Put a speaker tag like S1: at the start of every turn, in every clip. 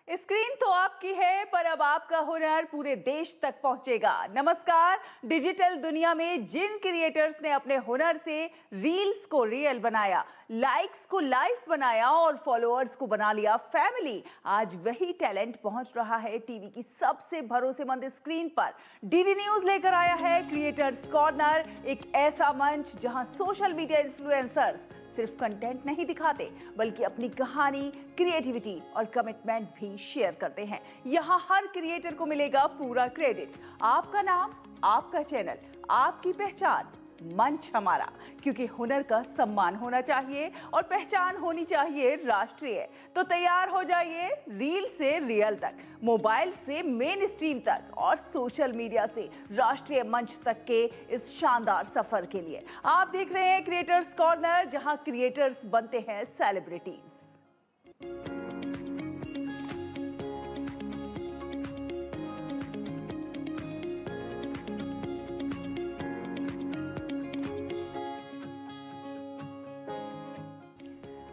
S1: Screen तो आपकी है, पर अब आपका हुनर पूरे देश तक पहुंचेगा। नमस्कार। डिजिटल दुनिया में जिन क्रिएटर्स ने अपने हुनर से रील्स को रियल बनाया, लाइक्स को लाइफ बनाया और फॉलोअर्स को बना लिया फैमिली, आज वही टैलेंट पहुंच रहा है टीवी की सबसे भरोसेमंद स्क्रीन पर। डीडी न्यूज लेकर आया है क्रिएटर्स कॉर्नर, एक ऐसा मंच जहां सोशल मीडिया इन्फ्लुएंसर्स सिर्फ कंटेंट नहीं दिखाते, बल्कि अपनी कहानी, क्रिएटिविटी और कमिटमेंट भी शेयर करते हैं। यहाँ हर क्रिएटर को मिलेगा पूरा क्रेडिट। आपका नाम, आपका चैनल, आपकी पहचान, मंच हमारा, क्योंकि हुनर का सम्मान होना चाहिए और पहचान होनी चाहिए राष्ट्रीय। तो तैयार हो जाइए रील से रियल तक, मोबाइल से मेन स्ट्रीम तक और सोशल मीडिया से राष्ट्रीय मंच तक के इस शानदार सफर के लिए। आप देख रहे हैं क्रिएटर्स कॉर्नर, जहां क्रिएटर्स बनते हैं सेलिब्रिटीज।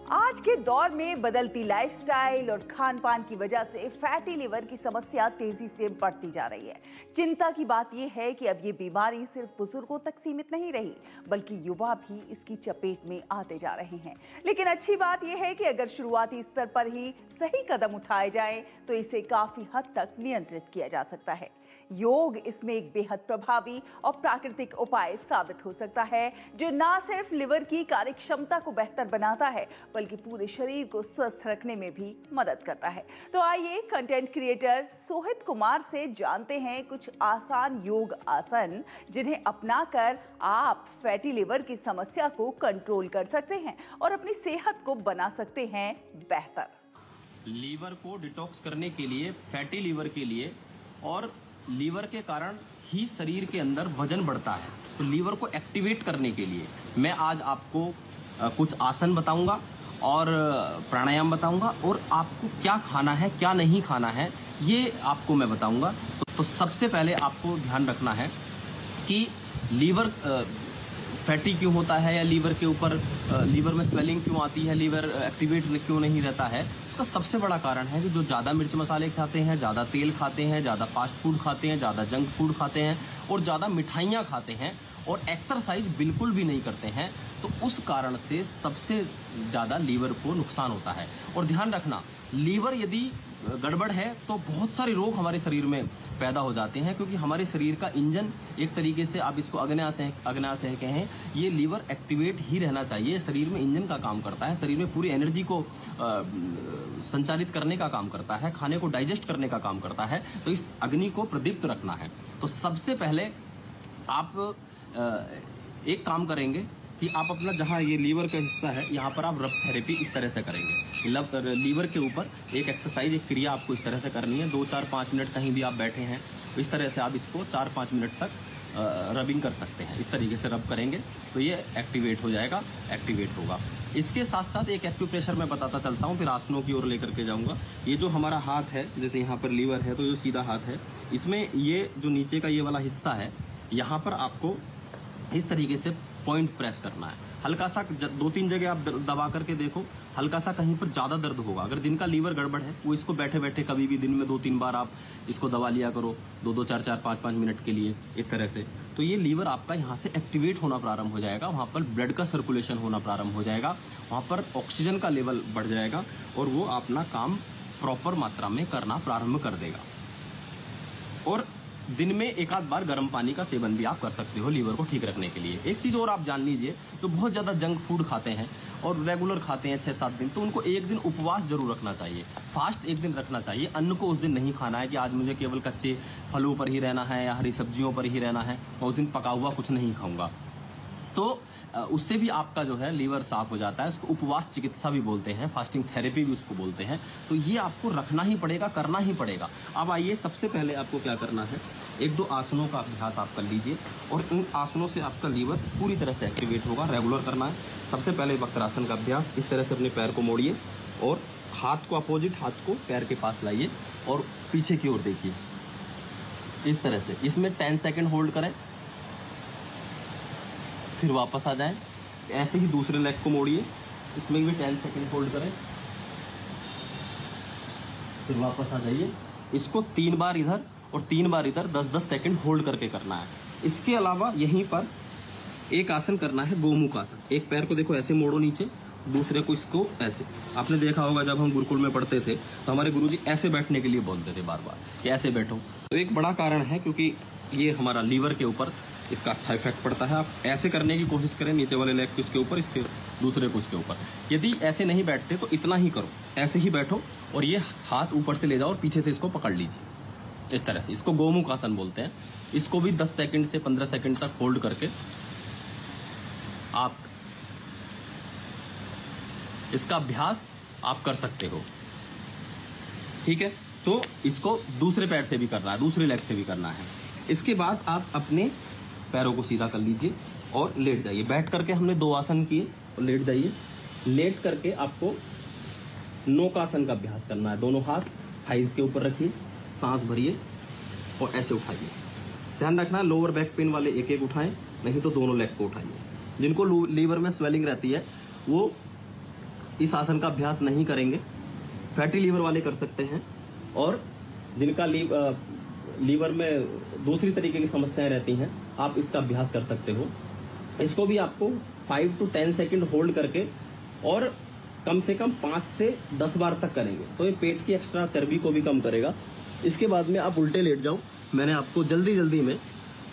S1: आज के दौर में बदलती लाइफस्टाइल और खान पान की वजह से फैटी लिवर की समस्या तेजी से बढ़ती जा रही है। चिंता की बात यह है कि अब ये बीमारी सिर्फ बुजुर्गों तक सीमित नहीं रही, बल्कि युवा भी इसकी चपेट में आते जा रहे हैं। लेकिन अच्छी बात यह है कि अगर शुरुआती स्तर पर ही सही कदम उठाए जाएं, तो इसे काफी हद तक नियंत्रित किया जा सकता है। योग इसमें एक बेहद प्रभावी और प्राकृतिक उपाय साबित हो सकता है, जो न सिर्फ लिवर की कार्यक्षमता को बेहतर बनाता है, बल्कि पूरे शरीर को स्वस्थ रखने में भी मदद करता है। तो आइए कंटेंट क्रिएटर सोहित कुमार से जानते हैं कुछ आसान योग आसन, जिन्हें अपनाकर आप फैटी लिवर की समस्या को कंट्रोल कर सकते हैं और अपनी सेहत को बना सकते हैं बेहतर।
S2: लीवर को डिटॉक्स करने के लिए, फैटी लीवर के लिए, और लीवर के कारण ही शरीर के अंदर वजन बढ़ता है, तो लीवर को एक्टिवेट करने के लिए मैं आज आपको कुछ आसन बताऊंगा और प्राणायाम बताऊंगा, और आपको क्या खाना है क्या नहीं खाना है ये आपको मैं बताऊंगा। तो सबसे पहले आपको ध्यान रखना है कि लीवर फैटी क्यों होता है, या लीवर के ऊपर लीवर में स्वेलिंग क्यों आती है, लीवर एक्टिवेट क्यों नहीं रहता है। उसका सबसे बड़ा कारण है कि जो ज़्यादा मिर्च मसाले खाते हैं, ज़्यादा तेल खाते हैं, ज़्यादा फास्ट फूड खाते हैं, ज़्यादा जंक फूड खाते हैं और ज़्यादा मिठाइयाँ खाते हैं और एक्सरसाइज बिल्कुल भी नहीं करते हैं, तो उस कारण से सबसे ज़्यादा लीवर को नुकसान होता है। और ध्यान रखना, लीवर यदि गड़बड़ है तो बहुत सारे रोग हमारे शरीर में पैदा हो जाते हैं, क्योंकि हमारे शरीर का इंजन एक तरीके से आप इसको अग्न्याशय कहें, ये लीवर एक्टिवेट ही रहना चाहिए। शरीर में इंजन का काम करता है, शरीर में पूरी एनर्जी को संचालित करने का काम करता है, खाने को डाइजेस्ट करने का काम करता है, तो इस अग्नि को प्रदीप्त रखना है। तो सबसे पहले आप एक काम करेंगे कि आप अपना जहाँ ये लीवर का हिस्सा है, यहाँ पर आप रब थेरेपी इस तरह से करेंगे। लीवर के ऊपर एक एक्सरसाइज, एक क्रिया आपको इस तरह से करनी है। 2, 4, 5 मिनट कहीं भी आप बैठे हैं, इस तरह से आप इसको 4-5 मिनट तक रबिंग कर सकते हैं। इस तरीके से रब करेंगे तो ये एक्टिवेट हो जाएगा, एक्टिवेट होगा। इसके साथ साथ एक एक्यूप्रेशर मैं बताता चलता हूँ, फिर आसनों की ओर लेकर के जाऊँगा। ये जो हमारा हाथ है, जैसे यहाँ पर लीवर है, तो जो सीधा हाथ है, इसमें ये जो नीचे का ये वाला हिस्सा है, यहाँ पर आपको इस तरीके से पॉइंट प्रेस करना है। हल्का सा 2-3 जगह आप दबा करके देखो, हल्का सा कहीं पर ज़्यादा दर्द होगा। अगर जिनका लीवर गड़बड़ है वो इसको बैठे बैठे कभी भी दिन में 2-3 बार आप इसको दबा लिया करो, 2-2, 4-4, 5-5 मिनट के लिए, इस तरह से। तो ये लीवर आपका यहाँ से एक्टिवेट होना प्रारंभ हो जाएगा, वहाँ पर ब्लड का सर्कुलेशन होना प्रारंभ हो जाएगा, वहाँ पर ऑक्सीजन का लेवल बढ़ जाएगा और वो अपना काम प्रॉपर मात्रा में करना प्रारंभ कर देगा। और दिन में एक आध बार गर्म पानी का सेवन भी आप कर सकते हो लीवर को ठीक रखने के लिए। एक चीज़ और आप जान लीजिए, जो बहुत ज़्यादा जंक फूड खाते हैं और रेगुलर खाते हैं 6-7 दिन, तो उनको एक दिन उपवास जरूर रखना चाहिए। फास्ट एक दिन रखना चाहिए। अन्न को उस दिन नहीं खाना है कि आज मुझे केवल कच्चे फलों पर ही रहना है या हरी सब्जियों पर ही रहना है, और उस दिन पका हुआ कुछ नहीं खाऊंगा। तो उससे भी आपका जो है लीवर साफ हो जाता है। उसको उपवास चिकित्सा भी बोलते हैं, फास्टिंग थेरेपी भी उसको बोलते हैं। तो ये आपको रखना ही पड़ेगा, करना ही पड़ेगा। अब आइए, सबसे पहले आपको क्या करना है, 1-2 आसनों का अभ्यास आप कर लीजिए, और इन आसनों से आपका लीवर पूरी तरह से एक्टिवेट होगा। रेगुलर करना है। सबसे पहले वक्रासन का अभ्यास। इस तरह से अपने पैर को मोड़िए और हाथ को, अपोजिट हाथ को पैर के पास लाइए और पीछे की ओर देखिए, इस तरह से। इसमें 10 सेकेंड होल्ड करें, फिर वापस आ जाएं। ऐसे ही दूसरे लेग को मोड़िए, इसमें भी 10 सेकेंड होल्ड करें, फिर वापस आ जाइए। इसको 3 बार इधर और 3 बार इधर 10-10 सेकंड होल्ड करके करना है। इसके अलावा यहीं पर एक आसन करना है, गोमुख आसन। एक पैर को देखो ऐसे मोड़ो नीचे, दूसरे को इसको ऐसे। आपने देखा होगा जब हम गुरुकुल में पढ़ते थे तो हमारे गुरुजी ऐसे बैठने के लिए बोलते थे बार बार कि ऐसे बैठो। तो एक बड़ा कारण है क्योंकि ये हमारा लीवर के ऊपर इसका अच्छा इफेक्ट पड़ता है। आप ऐसे करने की कोशिश करें, नीचे वाले लेग को इसके ऊपर, इसके दूसरे को इसके ऊपर। यदि ऐसे नहीं बैठते तो इतना ही करो, ऐसे ही बैठो और ये हाथ ऊपर से ले जाओ और पीछे से इसको पकड़ लीजिए इस तरह से। इसको गोमुख आसन बोलते हैं। इसको भी 10 सेकंड से 15 सेकंड तक होल्ड करके आप इसका अभ्यास आप कर सकते हो। ठीक है, तो इसको दूसरे पैर से भी करना है, दूसरे लेग से भी करना है। इसके बाद आप अपने पैरों को सीधा कर लीजिए और लेट जाइए। बैठ करके हमने 2 आसन किए और लेट जाइए। लेट करके आपको नौकासन का अभ्यास करना है। दोनों हाथ थाइज के ऊपर रखिए, सांस भरिए और ऐसे उठाइए। ध्यान रखना लोअर बैक पेन वाले एक एक उठाएं, नहीं तो दोनों लेग को उठाइए। जिनको लीवर में स्वेलिंग रहती है वो इस आसन का अभ्यास नहीं करेंगे। फैटी लीवर वाले कर सकते हैं, और जिनका लीवर में दूसरी तरीके की समस्याएं रहती हैं आप इसका अभ्यास कर सकते हो। इसको भी आपको 5 to 10 सेकंड होल्ड करके और कम से कम 5 से 10 बार तक करेंगे तो ये पेट की एक्स्ट्रा चर्बी को भी कम करेगा। इसके बाद में आप उल्टे लेट जाओ। मैंने आपको जल्दी जल्दी में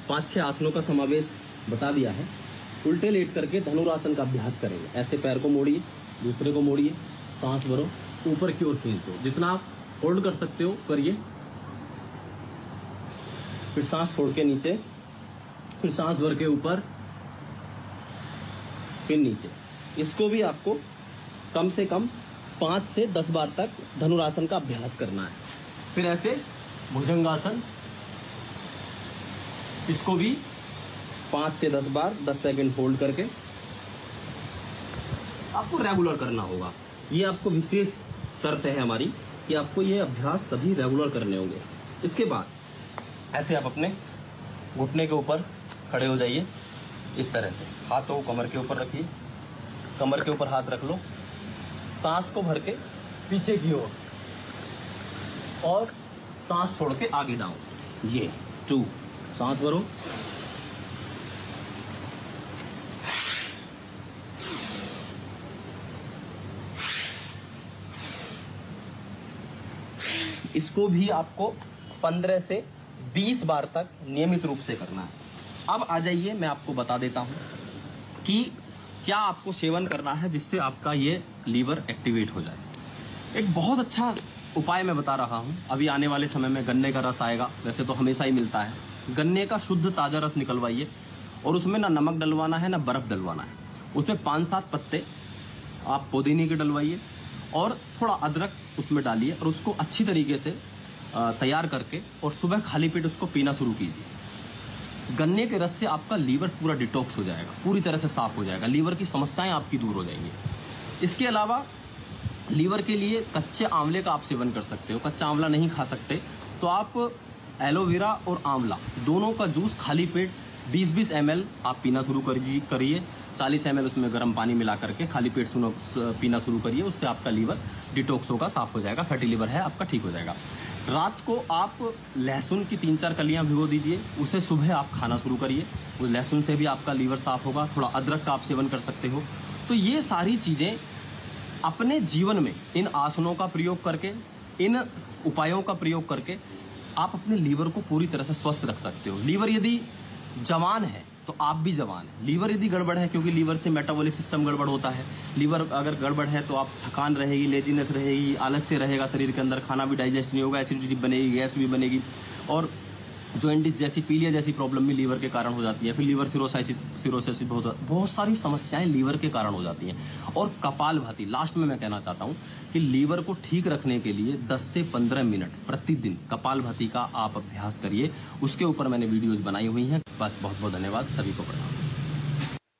S2: 5-6 आसनों का समावेश बता दिया है। उल्टे लेट करके धनुरासन का अभ्यास करेंगे। ऐसे पैर को मोड़िए, दूसरे को मोड़िए, सांस भरो, ऊपर की ओर खींच दो। जितना आप होल्ड कर सकते हो करिए। फिर सांस छोड़ के नीचे, फिर सांस भर के ऊपर, फिर नीचे। इसको भी आपको कम से कम 5 से 10 बार तक धनुरासन का अभ्यास करना है। फिर ऐसे भुजंगासन, इसको भी 5 से 10 बार 10 सेकंड होल्ड करके आपको रेगुलर करना होगा। ये आपको विशेष शर्त है हमारी कि आपको ये अभ्यास सभी रेगुलर करने होंगे। इसके बाद ऐसे आप अपने घुटने के ऊपर खड़े हो जाइए इस तरह से। हाथों को कमर के ऊपर रखिए, कमर के ऊपर हाथ रख लो। सांस को भर के पीछे की ओर और सांस छोड़ के आगे डाउन। ये 2 सांस भरो, इसको भी आपको 15 से 20 बार तक नियमित रूप से करना है। अब आ जाइए, मैं आपको बता देता हूं कि क्या आपको सेवन करना है जिससे आपका ये लीवर एक्टिवेट हो जाए। एक बहुत अच्छा उपाय मैं बता रहा हूं। अभी आने वाले समय में गन्ने का रस आएगा, वैसे तो हमेशा ही मिलता है। गन्ने का शुद्ध ताज़ा रस निकलवाइए और उसमें ना नमक डलवाना है ना बर्फ़ डलवाना है। उसमें 5-7 पत्ते आप पुदीने के डलवाइए और थोड़ा अदरक उसमें डालिए और उसको अच्छी तरीके से तैयार करके और सुबह खाली पेट उसको पीना शुरू कीजिए। गन्ने के रस से आपका लीवर पूरा डिटॉक्स हो जाएगा, पूरी तरह से साफ हो जाएगा। लीवर की समस्याएं आपकी दूर हो जाएंगी। इसके अलावा लीवर के लिए कच्चे आंवले का आप सेवन कर सकते हो। कच्चा आंवला नहीं खा सकते तो आप एलोवेरा और आंवला दोनों का जूस खाली पेट 20-20 ml आप पीना शुरू करिए। 40 ml उसमें गर्म पानी मिला करके खाली पेट पीना शुरू करिए। उससे आपका लीवर डिटॉक्स होगा, साफ हो जाएगा। फैटी लीवर है आपका, ठीक हो जाएगा। रात को आप लहसुन की 3-4 कलियां भिगो दीजिए, उसे सुबह आप खाना शुरू करिए। उस लहसुन से भी आपका लीवर साफ होगा। थोड़ा अदरक का आप सेवन कर सकते हो। तो ये सारी चीज़ें अपने जीवन में इन आसनों का प्रयोग करके, इन उपायों का प्रयोग करके आप अपने लीवर को पूरी तरह से स्वस्थ रख सकते हो। लीवर यदि जवान है तो आप भी जवान है। लीवर यदि गड़बड़ है, क्योंकि लीवर से मेटाबॉलिक सिस्टम गड़बड़ होता है। लीवर अगर गड़बड़ है तो आप थकान रहेगी, लेजीनेस रहेगी, आलस्य रहेगा शरीर के अंदर, खाना भी डाइजेस्ट नहीं होगा, एसिडिटी बनेगी, गैस भी बनेगी और जॉइंटिस जैसी, पीलिया जैसी प्रॉब्लम भी लीवर के कारण हो जाती है। फिर लीवर सिरोसिस बहुत सारी समस्याएं लीवर के कारण हो जाती हैं। और कपालभाति, लास्ट में मैं कहना चाहता हूं कि लीवर को ठीक रखने के लिए 10 से 15 मिनट प्रतिदिन कपालभाति का आप अभ्यास करिए। उसके ऊपर मैंने वीडियोज बनाई हुई हैं। बस बहुत बहुत धन्यवाद, सभी को प्रणाम।